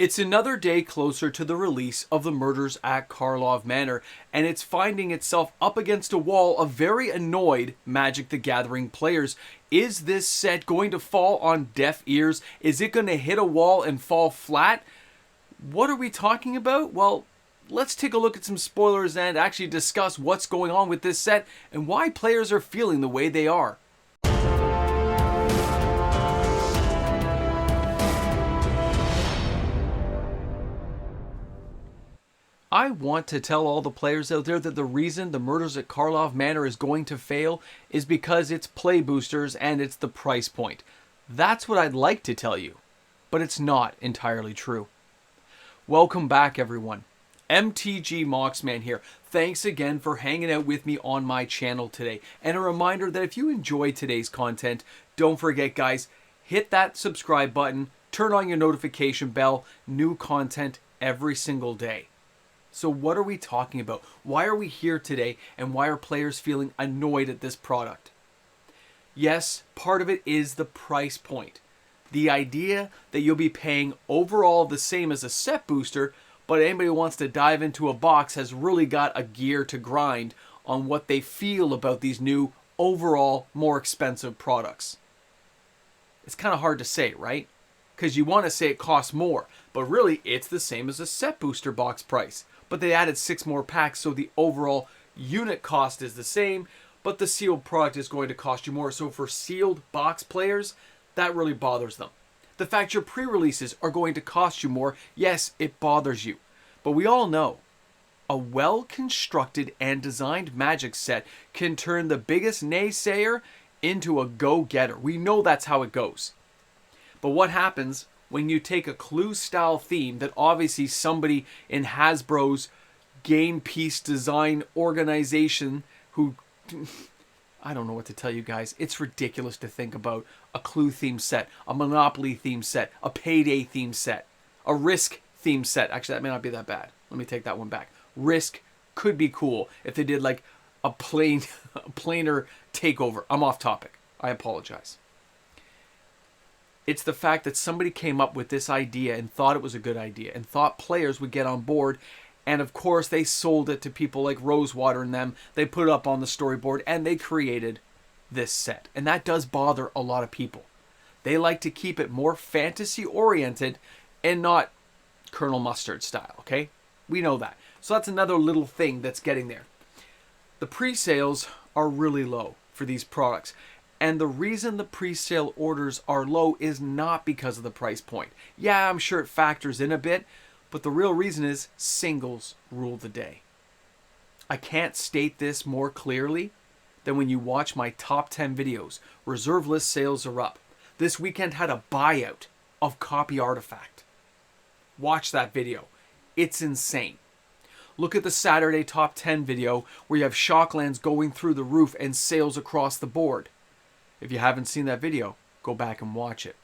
It's another day closer to the release of the Murders at Karlov Manor, and it's finding itself up against a wall of very annoyed Magic the Gathering players. Is this set going to fall on deaf ears? Is it going to hit a wall and fall flat? What are we talking about? Well, let's take a look at some spoilers and actually discuss what's going on with this set and why players are feeling the way they are. I want to tell all the players out there that the reason the Murders at Karlov Manor is going to fail is because it's play boosters and it's the price point. That's what I'd like to tell you, but it's not entirely true. Welcome back, everyone. MTG Moxman here. Thanks again for hanging out with me on my channel today. And a reminder that if you enjoyed today's content, don't forget, guys, hit that subscribe button, turn on your notification bell, new content every single day. So what are we talking about? Why are we here today, and why are players feeling annoyed at this product? Yes, part of it is the price point. The idea that you'll be paying overall the same as a set booster, but anybody who wants to dive into a box has really got a gear to grind on what they feel about these new, overall, more expensive products. It's kind of hard to say, right? Because you want to say it costs more, but really it's the same as a set booster box price. But they added 6 more packs, so the overall unit cost is the same, but the sealed product is going to cost you more. So for sealed box players, that really bothers them. The fact your pre-releases are going to cost you more, yes, it bothers you. But we all know a well-constructed and designed Magic set can turn the biggest naysayer into a go-getter. We know that's how it goes. But what happens when you take a Clue-style theme that obviously somebody in Hasbro's game piece design organization who... I don't know what to tell you guys. It's ridiculous to think about a Clue theme set, a Monopoly theme set, a Payday theme set, a Risk theme set. Actually, that may not be that bad. Let me take that one back. Risk could be cool if they did like a planar takeover. I'm off topic. I apologize. It's the fact that somebody came up with this idea and thought it was a good idea and thought players would get on board. And of course, they sold it to people like Rosewater and them. They put it up on the storyboard and they created this set. And that does bother a lot of people. They like to keep it more fantasy-oriented and not Colonel Mustard style, okay? We know that. So that's another little thing that's getting there. The pre-sales are really low for these products. And the reason the pre-sale orders are low is not because of the price point. Yeah, I'm sure it factors in a bit, but the real reason is singles rule the day. I can't state this more clearly than when you watch my top 10 videos. Reserve list sales are up. This weekend had a buyout of Copy Artifact. Watch that video. It's insane. Look at the Saturday top 10 video where you have Shocklands going through the roof and sales across the board. If you haven't seen that video, go back and watch it.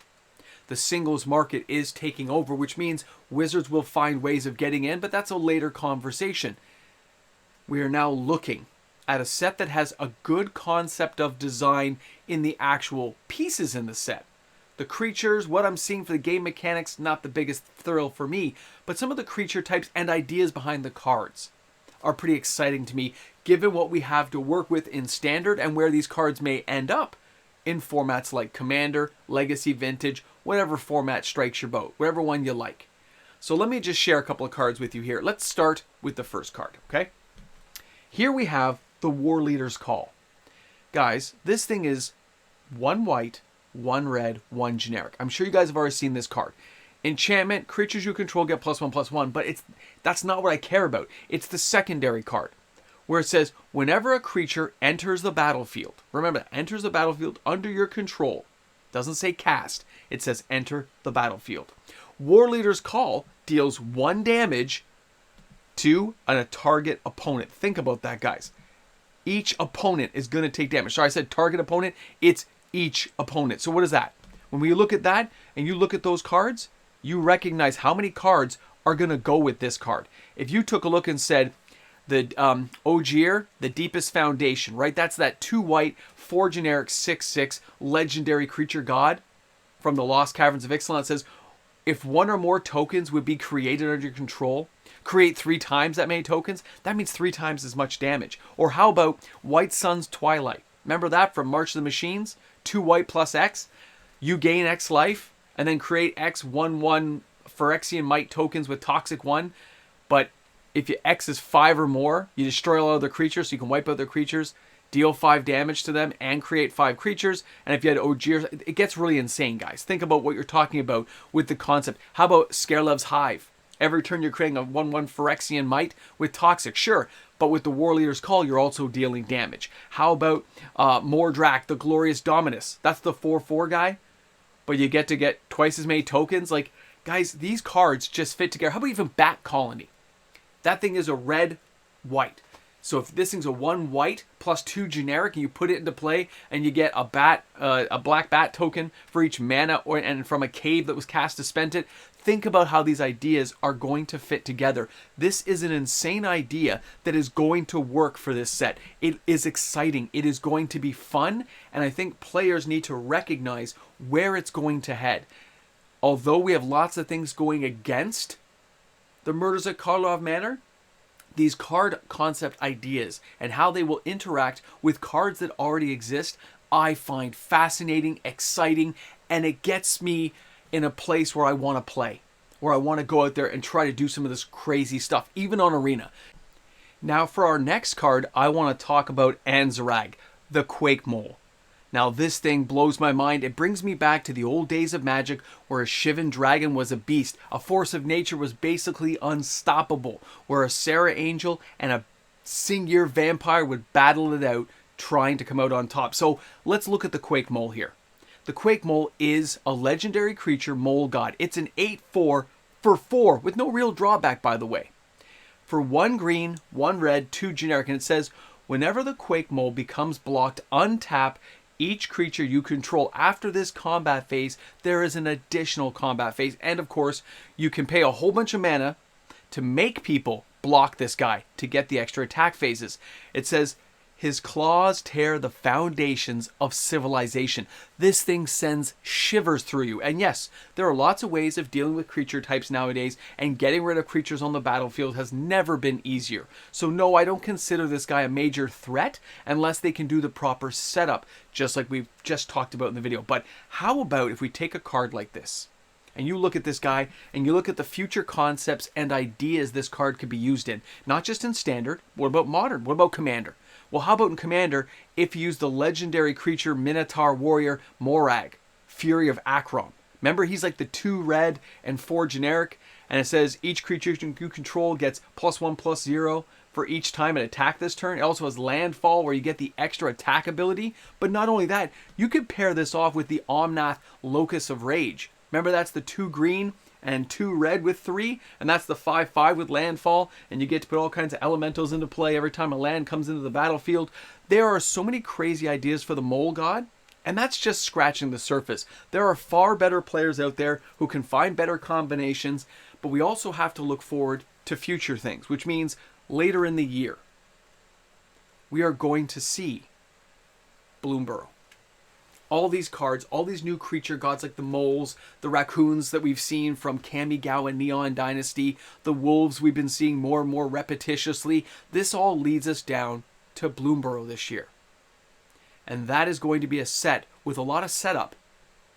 The singles market is taking over, which means Wizards will find ways of getting in, but that's a later conversation. We are now looking at a set that has a good concept of design in the actual pieces in the set. The creatures, what I'm seeing for the game mechanics, not the biggest thrill for me, but some of the creature types and ideas behind the cards are pretty exciting to me, given what we have to work with in Standard and where these cards may end up in formats like Commander, Legacy, Vintage, whatever format strikes your boat, whatever one you like. So let me just share a couple of cards with you here. Let's start with the first card, okay? Here we have the War Leader's Call. Guys, this thing is 1 white, 1 red, 1 generic. I'm sure you guys have already seen this card. Enchantment, creatures you control get +1/+1, but that's not what I care about. It's the secondary card, where it says, whenever a creature enters the battlefield, remember that, enters the battlefield under your control, doesn't say cast, it says enter the battlefield. War Leader's Call deals 1 damage to a target opponent. Think about that, guys. Each opponent is going to take damage. Sorry, I said target opponent, it's each opponent. So what is that? When we look at that, and you look at those cards, you recognize how many cards are going to go with this card. If you took a look and said, the Ogier, the Deepest Foundation, right? That's that 2 white, 4 generic, 6/6 legendary creature god from the Lost Caverns of Ixalan. It says, if one or more tokens would be created under your control, create 3 times that many tokens, that means 3 times as much damage. Or how about White Sun's Twilight? Remember that from March of the Machines? 2 white plus X. You gain X life, and then create X 1/1 Phyrexian Might tokens with Toxic 1. But if your X is 5 or more, you destroy all other creatures, so you can wipe out their creatures, deal 5 damage to them, and create 5 creatures. And if you had Ogier, it gets really insane, guys. Think about what you're talking about with the concept. How about Scarlev's Hive? Every turn you're creating a 1/1 Phyrexian Might with Toxic, sure. But with the War Leader's Call, you're also dealing damage. How about Mordrak, the Glorious Dominus? That's the 4/4 guy. But you get to get twice as many tokens. Like, guys, these cards just fit together. How about even Bat Colony? That thing is a red-white. So if this thing's a 1 white plus 2 generic, and you put it into play, and you get a black bat token for each mana, and from a cave that was cast to spend it, think about how these ideas are going to fit together. This is an insane idea that is going to work for this set. It is exciting. It is going to be fun, and I think players need to recognize where it's going to head. Although we have lots of things going against the Murders at Karlov Manor, these card concept ideas and how they will interact with cards that already exist, I find fascinating, exciting, and it gets me in a place where I want to play, where I want to go out there and try to do some of this crazy stuff, even on Arena. Now for our next card, I want to talk about Anzarag, the Quake Mole. Now this thing blows my mind. It brings me back to the old days of Magic, where a Shivan Dragon was a beast. A force of nature was basically unstoppable, where a Serra Angel and a Singir Vampire would battle it out, trying to come out on top. So let's look at the Quake Mole here. The Quake Mole is a legendary creature mole god. It's an 8/4 for 4, with no real drawback, by the way. For 1 green, 1 red, 2 generic, and it says, whenever the Quake Mole becomes blocked, untap each creature you control. After this combat phase, there is an additional combat phase. And of course, you can pay a whole bunch of mana to make people block this guy to get the extra attack phases. It says, his claws tear the foundations of civilization. This thing sends shivers through you. And yes, there are lots of ways of dealing with creature types nowadays, and getting rid of creatures on the battlefield has never been easier. So no, I don't consider this guy a major threat unless they can do the proper setup, just like we've just talked about in the video. But how about if we take a card like this, and you look at this guy, and you look at the future concepts and ideas this card could be used in, not just in Standard. What about Modern? What about Commander? Well, how about in Commander, if you use the legendary creature Minotaur Warrior Morag, Fury of Akron. Remember, he's like the 2 red and 4 generic, and it says each creature you control gets +1/+0 for each time it attack this turn. It also has Landfall, where you get the extra attack ability. But not only that, you could pair this off with the Omnath Locus of Rage. Remember, that's the 2 green and 2 red with 3, and that's the 5/5 with Landfall, and you get to put all kinds of elementals into play every time a land comes into the battlefield. There are so many crazy ideas for the Mole God, and that's just scratching the surface. There are far better players out there who can find better combinations, but we also have to look forward to future things, which means later in the year, we are going to see Bloomburrow. All these cards, all these new creature gods like the moles, the raccoons that we've seen from Kamigawa Neon Dynasty, the wolves we've been seeing more and more repetitiously, this all leads us down to Bloomburrow this year. And that is going to be a set with a lot of setup.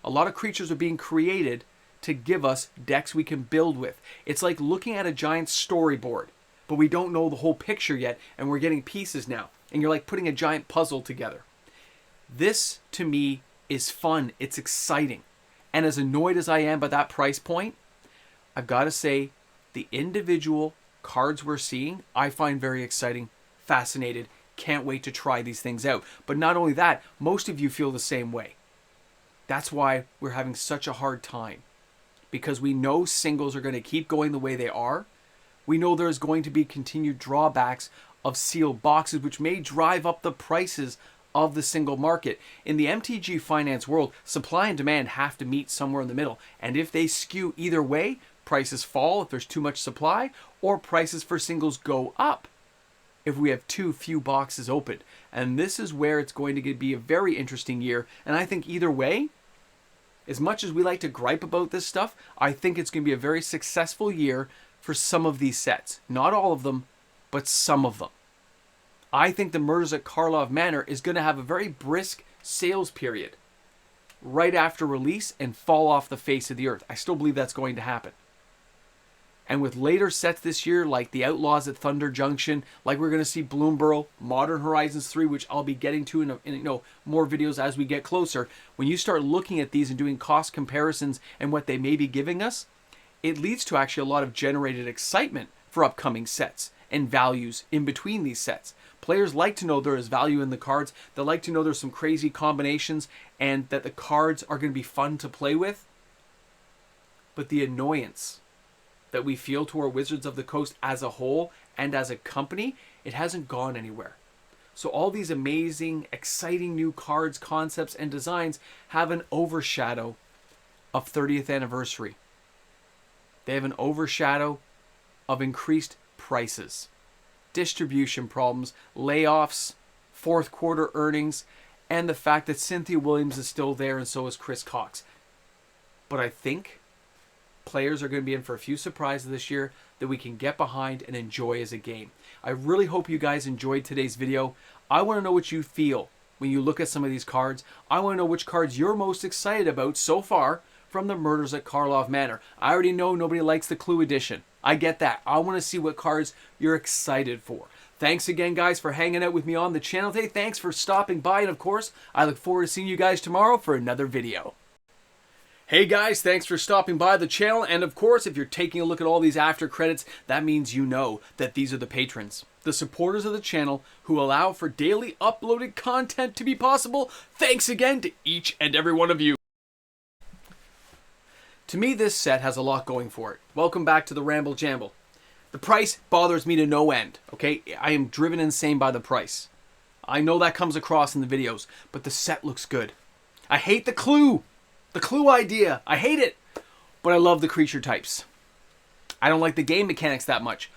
A lot of creatures are being created to give us decks we can build with. It's like looking at a giant storyboard, but we don't know the whole picture yet, and we're getting pieces now. And you're like putting a giant puzzle together. This, to me, is fun. It's exciting. And as annoyed as I am by that price point, I've got to say, the individual cards we're seeing, I find very exciting, fascinated, can't wait to try these things out. But not only that, most of you feel the same way. That's why we're having such a hard time. Because we know singles are going to keep going the way they are. We know there's going to be continued drawbacks of sealed boxes, which may drive up the prices of the single market. In the MTG finance world, supply and demand have to meet somewhere in the middle. And if they skew either way, prices fall if there's too much supply, or prices for singles go up if we have too few boxes open. And this is where it's going to be a very interesting year. And I think either way, As much as we like to gripe about this stuff, I think it's going to be a very successful year for some of these sets. Not all of them, but some of them. I think the Murders at Karlov Manor is going to have a very brisk sales period right after release and fall off the face of the earth. I still believe that's going to happen. And with later sets this year, like the Outlaws at Thunder Junction, like we're going to see Bloomburrow, Modern Horizons 3, which I'll be getting to in more videos as we get closer. When you start looking at these and doing cost comparisons and what they may be giving us, it leads to actually a lot of generated excitement for upcoming sets and values in between these sets. Players like to know there is value in the cards. They like to know there's some crazy combinations and that the cards are going to be fun to play with. But the annoyance that we feel toward Wizards of the Coast as a whole and as a company, it hasn't gone anywhere. So all these amazing, exciting new cards, concepts, and designs have an overshadow of 30th anniversary. They have an overshadow of increased prices, distribution problems, layoffs, fourth quarter earnings, and the fact that Cynthia Williams is still there and so is Chris Cox. But I think players are going to be in for a few surprises this year that we can get behind and enjoy as a game. I really hope you guys enjoyed today's video. I want to know what you feel when you look at some of these cards. I want to know which cards you're most excited about so far from the Murders at Karlov Manor. I already know nobody likes the Clue edition. I get that. I want to see what cards you're excited for. Thanks again, guys, for hanging out with me on the channel today. Thanks for stopping by. And, of course, I look forward to seeing you guys tomorrow for another video. Hey guys, thanks for stopping by the channel, and of course, if you're taking a look at all these after credits, that means you know that these are the patrons, the supporters of the channel who allow for daily uploaded content to be possible. Thanks again to each and every one of you. To me, this set has a lot going for it. Welcome back to the Ramble Jamble. The price bothers me to no end, okay? I am driven insane by the price. I know that comes across in the videos, but the set looks good. I hate the Clue! The Clue idea. I hate it. But I love the creature types. I don't like the game mechanics that much.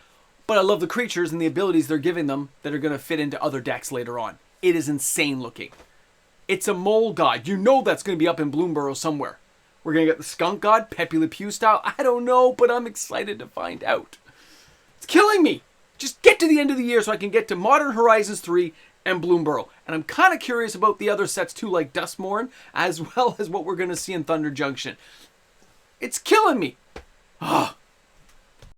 But I love the creatures and the abilities they're giving them that are going to fit into other decks later on. It is insane looking. It's a mole god. You know that's going to be up in Bloomburrow somewhere. We're going to get the skunk god, Pepe Le Pew style. I don't know, but I'm excited to find out. It's killing me. Just get to the end of the year so I can get to Modern Horizons 3 and Bloomburrow. And I'm kind of curious about the other sets too, like Duskmorn, as well as what we're going to see in Thunder Junction. It's killing me. Ah.